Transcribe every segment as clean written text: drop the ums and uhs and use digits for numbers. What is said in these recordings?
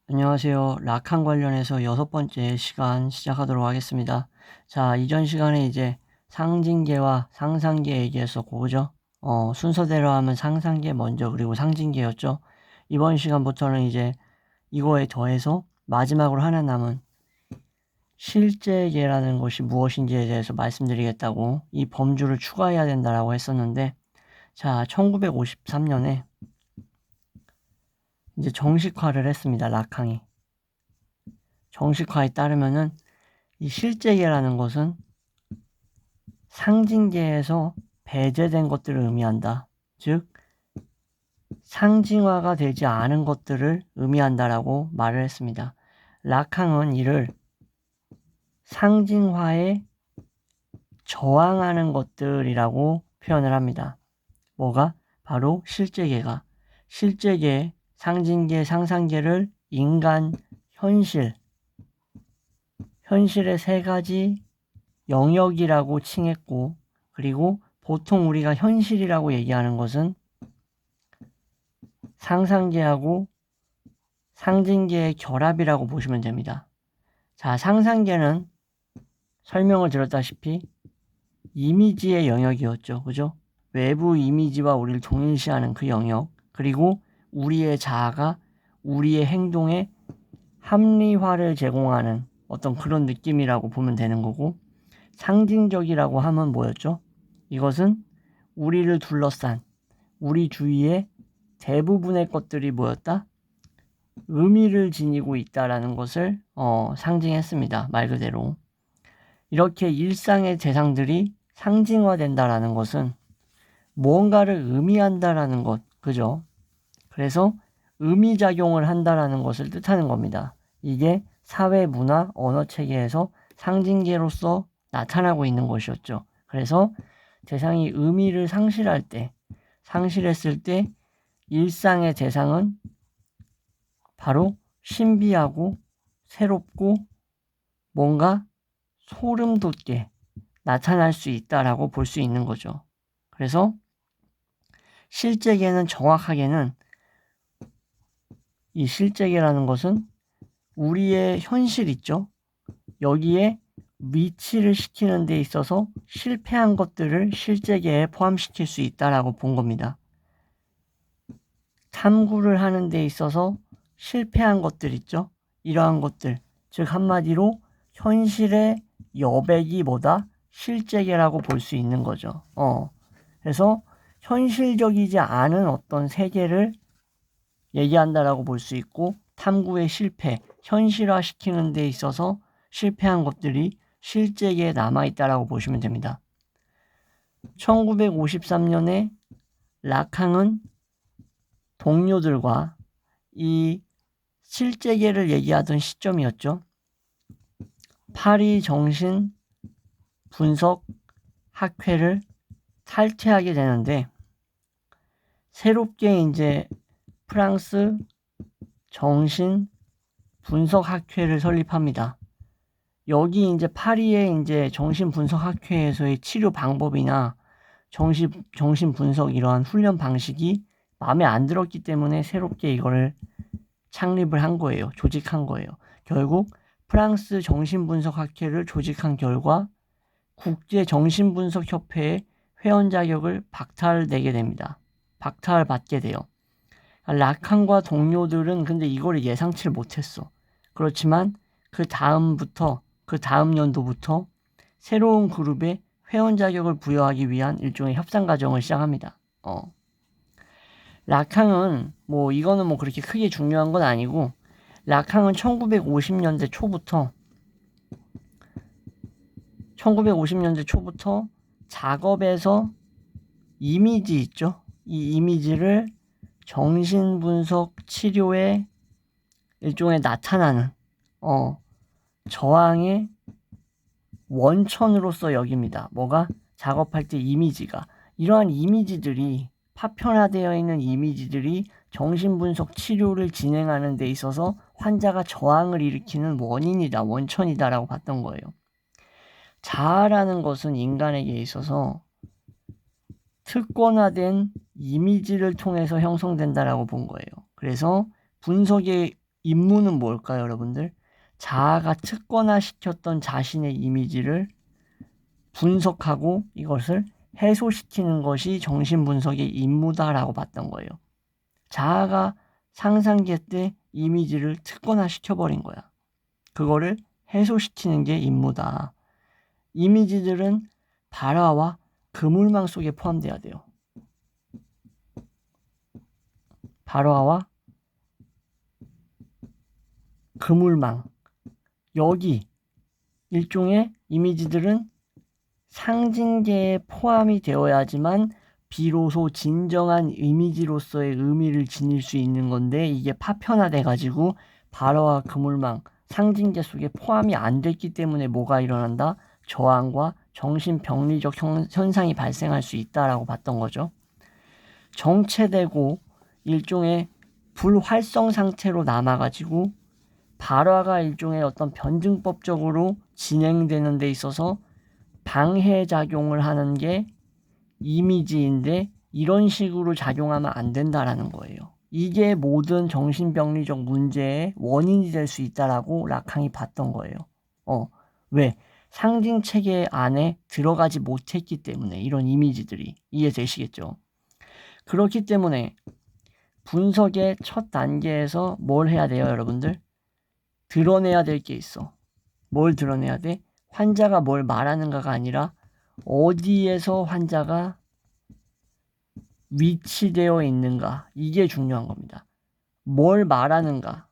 안녕하세요. 락한 관련해서 6번째 시간 시작하도록 하겠습니다. 자, 이전 시간에 이제 상징계와 상상계 얘기했었고, 그죠? 순서대로 하면 상상계 먼저, 그리고 상징계였죠. 이번 시간부터는 이제 이거에 더해서 마지막으로 하나 남은 실제계라는 것이 무엇인지에 대해서 말씀드리겠다고 이 범주를 추가해야 된다라고 했었는데, 자, 1953년에 이제 정식화를 했습니다. 락항이. 정식화에 따르면은 이 실제계라는 것은 상징계에서 배제된 것들을 의미한다. 즉, 상징화가 되지 않은 것들을 의미한다라고 말을 했습니다. 락항은 이를 상징화에 저항하는 것들이라고 표현을 합니다. 뭐가? 바로 실제계가. 실제계, 상징계, 상상계를 인간, 현실의 세 가지 영역이라고 칭했고, 그리고 보통 우리가 현실이라고 얘기하는 것은 상상계하고 상징계의 결합이라고 보시면 됩니다. 자, 상상계는 설명을 드렸다시피 이미지의 영역이었죠. 그죠? 외부 이미지와 우리를 동일시하는 그 영역, 그리고 우리의 자아가 우리의 행동에 합리화를 제공하는 어떤 그런 느낌이라고 보면 되는 거고, 상징적이라고 하면 뭐였죠? 이것은 우리를 둘러싼 우리 주위에 대부분의 것들이 뭐였다? 의미를 지니고 있다라는 것을 상징했습니다. 말 그대로. 이렇게 일상의 대상들이 상징화된다라는 것은 무언가를 의미한다라는 것, 그죠? 그래서 의미작용을 한다라는 것을 뜻하는 겁니다. 이게 사회, 문화, 언어 체계에서 상징계로서 나타나고 있는 것이었죠. 그래서 대상이 의미를 상실했을 때 일상의 대상은 바로 신비하고 새롭고 뭔가 소름 돋게 나타날 수 있다라고 볼 수 있는 거죠. 그래서 실제계는 정확하게는 이 실제계라는 것은 우리의 현실 있죠. 여기에 위치를 시키는 데 있어서 실패한 것들을 실제계에 포함시킬 수 있다라고 본 겁니다. 탐구를 하는 데 있어서 실패한 것들 있죠. 이러한 것들, 즉 한마디로 현실의 여백이 뭐다? 실제계라고 볼 수 있는 거죠. 그래서 현실적이지 않은 어떤 세계를 얘기한다라고 볼 수 있고, 탐구의 실패, 현실화시키는 데 있어서 실패한 것들이 실제계에 남아있다라고 보시면 됩니다. 1953년에 락항은 동료들과 이 실제계를 얘기하던 시점이었죠. 파리 정신 분석 학회를 탈퇴하게 되는데, 새롭게 이제 프랑스 정신 분석 학회를 설립합니다. 여기 이제 파리의 이제 정신 분석 학회에서의 치료 방법이나 정신 분석 이러한 훈련 방식이 마음에 안 들었기 때문에 새롭게 이거를 창립을 한 거예요. 조직한 거예요. 결국 프랑스 정신분석학회를 조직한 결과 국제정신분석협회의 회원 자격을 박탈되게 됩니다. 박탈받게 돼요. 락항과 동료들은 근데 이거를 예상치를 못했어. 그렇지만 그 다음 연도부터 새로운 그룹에 회원 자격을 부여하기 위한 일종의 협상 과정을 시작합니다. 락항은 이거는 그렇게 크게 중요한 건 아니고, 락항은 1950년대 초부터 작업에서 이미지 있죠? 이 이미지를 정신분석 치료에 일종의 나타나는 저항의 원천으로서 여깁니다. 뭐가? 작업할 때 이미지가. 이러한 이미지들이 파편화되어 있는 이미지들이 정신분석 치료를 진행하는 데 있어서 환자가 저항을 일으키는 원천이다라고 봤던 거예요. 자아라는 것은 인간에게 있어서 특권화된 이미지를 통해서 형성된다라고 본 거예요. 그래서 분석의 임무는 뭘까요, 여러분들? 자아가 특권화시켰던 자신의 이미지를 분석하고 이것을 해소시키는 것이 정신분석의 임무다라고 봤던 거예요. 자아가 상상계 때 이미지를 특권화시켜버린 거야. 그거를 해소시키는 게 임무다. 이미지들은 발화와 그물망 속에 포함돼야 돼요. 발화와 그물망. 여기 일종의 이미지들은 상징계에 포함이 되어야지만 비로소 진정한 이미지로서의 의미를 지닐 수 있는 건데, 이게 파편화돼가지고 발화와 그물망, 상징계 속에 포함이 안 됐기 때문에 뭐가 일어난다? 저항과 정신병리적 현상이 발생할 수 있다라고 봤던 거죠. 정체되고 일종의 불활성 상태로 남아가지고 발화가 일종의 어떤 변증법적으로 진행되는 데 있어서 방해작용을 하는 게 이미지인데, 이런 식으로 작용하면 안 된다라는 거예요. 이게 모든 정신병리적 문제의 원인이 될 수 있다라고 라캉이 봤던 거예요. 왜? 상징체계 안에 들어가지 못했기 때문에, 이런 이미지들이. 이해되시겠죠? 그렇기 때문에 분석의 첫 단계에서 뭘 해야 돼요, 여러분들? 드러내야 될 게 있어. 뭘 드러내야 돼? 환자가 뭘 말하는가가 아니라 어디에서 환자가 위치되어 있는가, 이게 중요한 겁니다. 뭘 말하는가가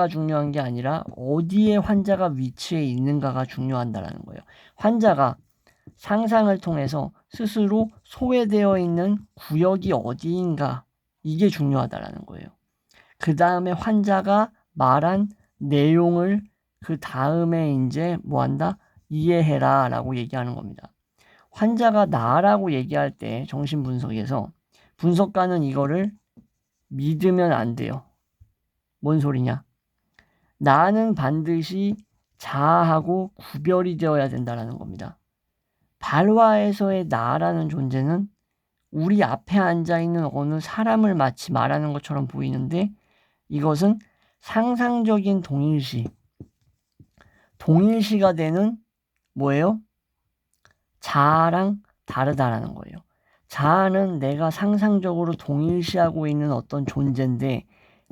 중요한 게 아니라 어디에 환자가 위치해 있는가가 중요한다라는 거예요. 환자가 상상을 통해서 스스로 소외되어 있는 구역이 어디인가, 이게 중요하다라는 거예요. 그 다음에 환자가 말한 내용을 그 다음에 이제 뭐한다? 이해해라 라고 얘기하는 겁니다. 환자가 나라고 얘기할 때 정신분석에서 분석가는 이거를 믿으면 안 돼요. 뭔 소리냐? 나는 반드시 자아하고 구별이 되어야 된다는 겁니다. 발화에서의 나라는 존재는 우리 앞에 앉아있는 어느 사람을 마치 말하는 것처럼 보이는데, 이것은 상상적인 동일시가 되는 뭐예요? 자아랑 다르다라는 거예요. 자아는 내가 상상적으로 동일시하고 있는 어떤 존재인데,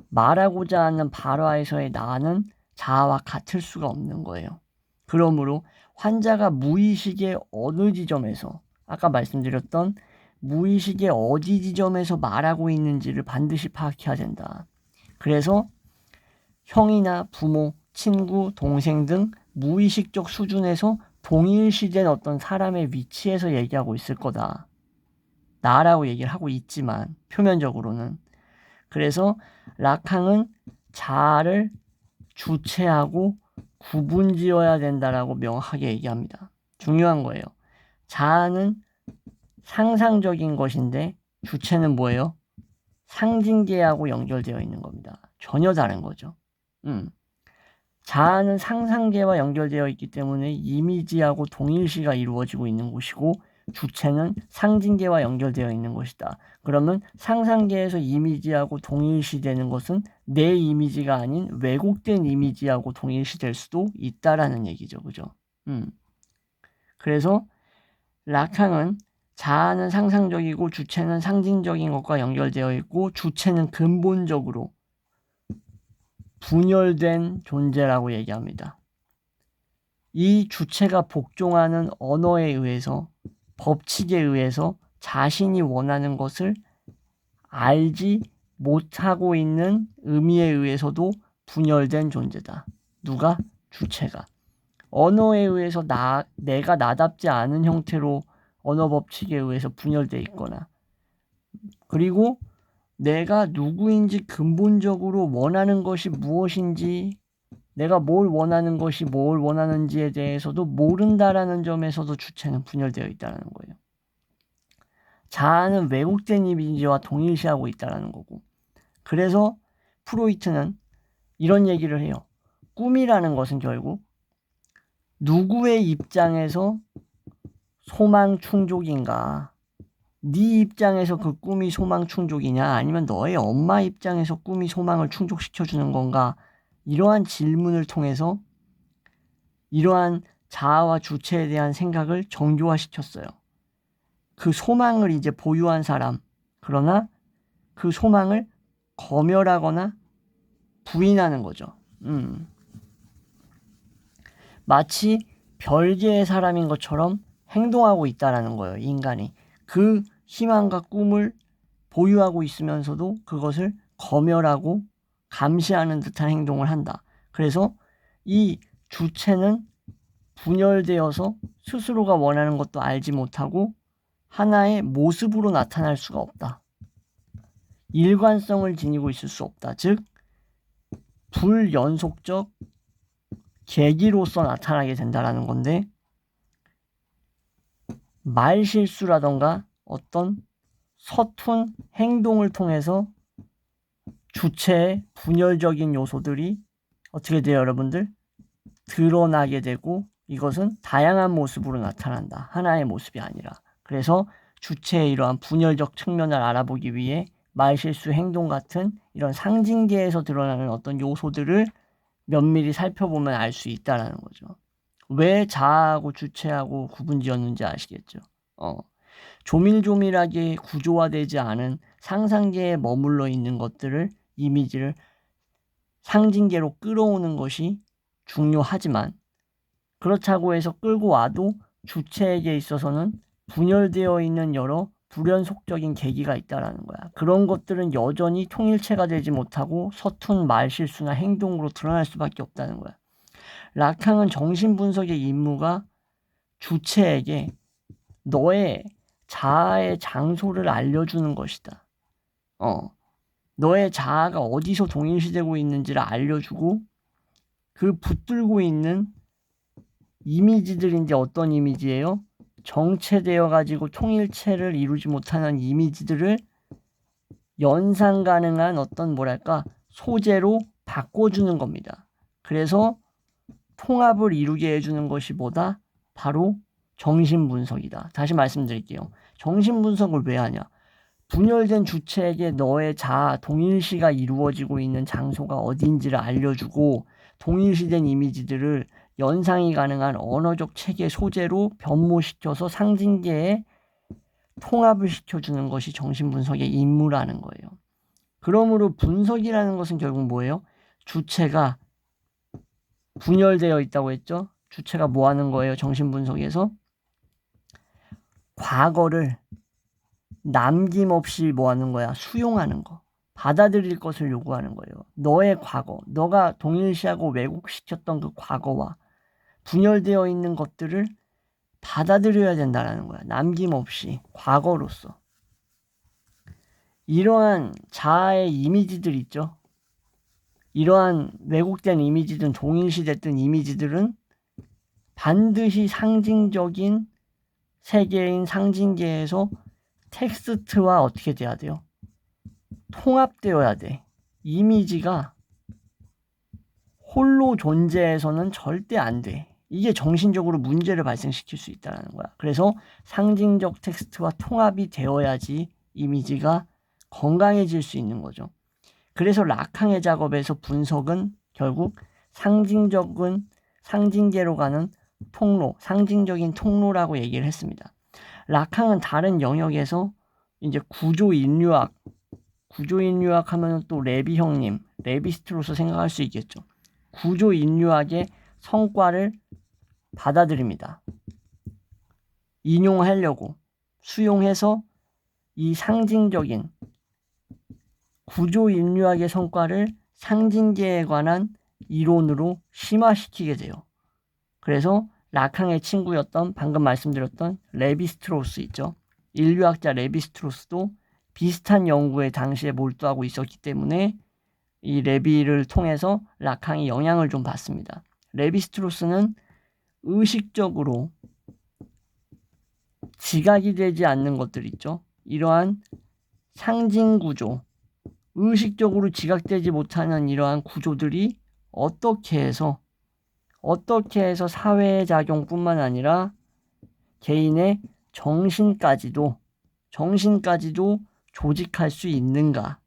말하고자 하는 발화에서의 나는 자아와 같을 수가 없는 거예요. 그러므로 환자가 무의식의 어느 지점에서, 아까 말씀드렸던 무의식의 어디 지점에서 말하고 있는지를 반드시 파악해야 된다. 그래서 형이나 부모, 친구, 동생 등 무의식적 수준에서 동일시된 어떤 사람의 위치에서 얘기하고 있을 거다. 나라고 얘기를 하고 있지만 표면적으로는. 그래서 라캉은 자아를 주체하고 구분지어야 된다라고 명확하게 얘기합니다. 중요한 거예요. 자아는 상상적인 것인데 주체는 뭐예요? 상징계하고 연결되어 있는 겁니다. 전혀 다른 거죠. 자아는 상상계와 연결되어 있기 때문에 이미지하고 동일시가 이루어지고 있는 곳이고, 주체는 상징계와 연결되어 있는 것이다. 그러면 상상계에서 이미지하고 동일시되는 것은 내 이미지가 아닌 왜곡된 이미지하고 동일시될 수도 있다라는 얘기죠. 그죠? 그래서 라캉은 자아는 상상적이고 주체는 상징적인 것과 연결되어 있고, 주체는 근본적으로 분열된 존재라고 얘기합니다. 이 주체가 복종하는 언어에 의해서, 법칙에 의해서 자신이 원하는 것을 알지 못하고 있는 의미에 의해서도 분열된 존재다. 누가? 주체가. 언어에 의해서 내가 나답지 않은 형태로 언어 법칙에 의해서 분열돼 있거나, 그리고 내가 누구인지 근본적으로 원하는 것이 무엇인지, 내가 뭘 원하는 것이 뭘 원하는지에 대해서도 모른다라는 점에서도 주체는 분열되어 있다는 거예요. 자아는 왜곡된 이미지와 동일시하고 있다는 거고, 그래서 프로이트는 이런 얘기를 해요. 꿈이라는 것은 결국 누구의 입장에서 소망 충족인가, 네 입장에서 그 꿈이 소망 충족이냐 아니면 너의 엄마 입장에서 꿈이 소망을 충족시켜주는 건가, 이러한 질문을 통해서 이러한 자아와 주체에 대한 생각을 정교화시켰어요. 그 소망을 이제 보유한 사람, 그러나 그 소망을 검열하거나 부인하는 거죠. 마치 별개의 사람인 것처럼 행동하고 있다라는 거예요. 인간이 그 희망과 꿈을 보유하고 있으면서도 그것을 검열하고 감시하는 듯한 행동을 한다. 그래서 이 주체는 분열되어서 스스로가 원하는 것도 알지 못하고 하나의 모습으로 나타날 수가 없다. 일관성을 지니고 있을 수 없다. 즉 불연속적 계기로서 나타나게 된다라는 건데, 말실수라던가 어떤 서툰 행동을 통해서 주체의 분열적인 요소들이 어떻게 돼요, 여러분들? 드러나게 되고 이것은 다양한 모습으로 나타난다. 하나의 모습이 아니라. 그래서 주체의 이러한 분열적 측면을 알아보기 위해 말실수, 행동 같은 이런 상징계에서 드러나는 어떤 요소들을 면밀히 살펴보면 알 수 있다라는 거죠. 왜 자아하고 주체하고 구분지었는지 아시겠죠? 조밀조밀하게 구조화되지 않은 상상계에 머물러 있는 것들을, 이미지를 상징계로 끌어오는 것이 중요하지만, 그렇다고 해서 끌고 와도 주체에게 있어서는 분열되어 있는 여러 불연속적인 계기가 있다라는 거야. 그런 것들은 여전히 통일체가 되지 못하고 서툰 말실수나 행동으로 드러날 수밖에 없다는 거야. 라캉은 정신분석의 임무가 주체에게 너의 자아의 장소를 알려주는 것이다. 너의 자아가 어디서 동일시되고 있는지를 알려주고, 그 붙들고 있는 이미지들인데 어떤 이미지예요? 정체되어 가지고 통일체를 이루지 못하는 이미지들을 연상 가능한 어떤 소재로 바꿔주는 겁니다. 그래서 통합을 이루게 해주는 것이 뭐다? 바로 정신분석이다. 다시 말씀드릴게요. 정신분석을 왜 하냐? 분열된 주체에게 너의 자아, 동일시가 이루어지고 있는 장소가 어딘지를 알려주고, 동일시된 이미지들을 연상이 가능한 언어적 체계 소재로 변모시켜서 상징계에 통합을 시켜주는 것이 정신분석의 임무라는 거예요. 그러므로 분석이라는 것은 결국 뭐예요? 주체가 분열되어 있다고 했죠? 주체가 뭐 하는 거예요? 정신분석에서 과거를 남김없이 뭐 하는 거야? 수용하는 거. 받아들일 것을 요구하는 거예요. 너의 과거, 너가 동일시하고 왜곡시켰던 그 과거와 분열되어 있는 것들을 받아들여야 된다는 거야. 남김없이 과거로서. 이러한 자아의 이미지들 있죠. 이러한 왜곡된 이미지든 동일시됐던 이미지들은 반드시 상징적인 세계인 상징계에서 텍스트와 어떻게 돼야 돼요? 통합되어야 돼. 이미지가 홀로 존재해서는 절대 안 돼. 이게 정신적으로 문제를 발생시킬 수 있다는 거야. 그래서 상징적 텍스트와 통합이 되어야지 이미지가 건강해질 수 있는 거죠. 그래서 라캉의 작업에서 분석은 결국 상징계로 가는 통로, 상징적인 통로라고 얘기를 했습니다. 라캉은 다른 영역에서 이제 구조인류학 하면 또 레비 형님, 레비스트로서 생각할 수 있겠죠. 구조인류학의 성과를 받아들입니다. 인용하려고 수용해서 이 상징적인 구조인류학의 성과를 상징계에 관한 이론으로 심화시키게 돼요. 그래서 라캉의 친구였던 방금 말씀드렸던 레비스트로스 있죠. 인류학자 레비스트로스도 비슷한 연구에 당시에 몰두하고 있었기 때문에 이 레비를 통해서 라캉이 영향을 좀 받습니다. 레비스트로스는 의식적으로 지각이 되지 않는 것들 있죠. 이러한 상징구조, 의식적으로 지각되지 못하는 이러한 구조들이 어떻게 해서 사회의 작용뿐만 아니라 개인의 정신까지도 정신까지도 조직할 수 있는가,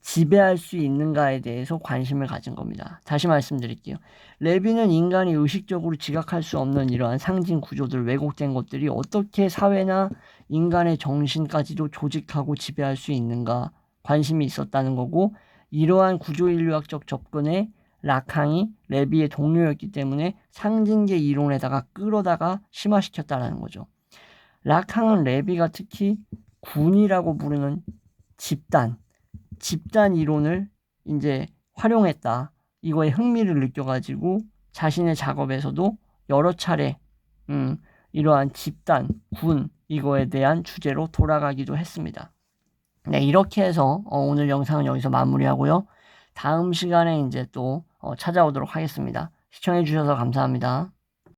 지배할 수 있는가에 대해서 관심을 가진 겁니다. 다시 말씀드릴게요. 레비는 인간이 의식적으로 지각할 수 없는 이러한 상징 구조들, 왜곡된 것들이 어떻게 사회나 인간의 정신까지도 조직하고 지배할 수 있는가 관심이 있었다는 거고, 이러한 구조인류학적 접근에 라캉이 레비의 동료였기 때문에 상징계 이론에다가 끌어다가 심화시켰다는 거죠. 라캉은 레비가 특히 군이라고 부르는 집단 이론을 이제 활용했다. 이거에 흥미를 느껴가지고 자신의 작업에서도 여러 차례 이러한 집단, 군 이거에 대한 주제로 돌아가기도 했습니다. 네, 이렇게 해서 오늘 영상은 여기서 마무리하고요. 다음 시간에 이제 또 찾아오도록 하겠습니다. 시청해 주셔서 감사합니다.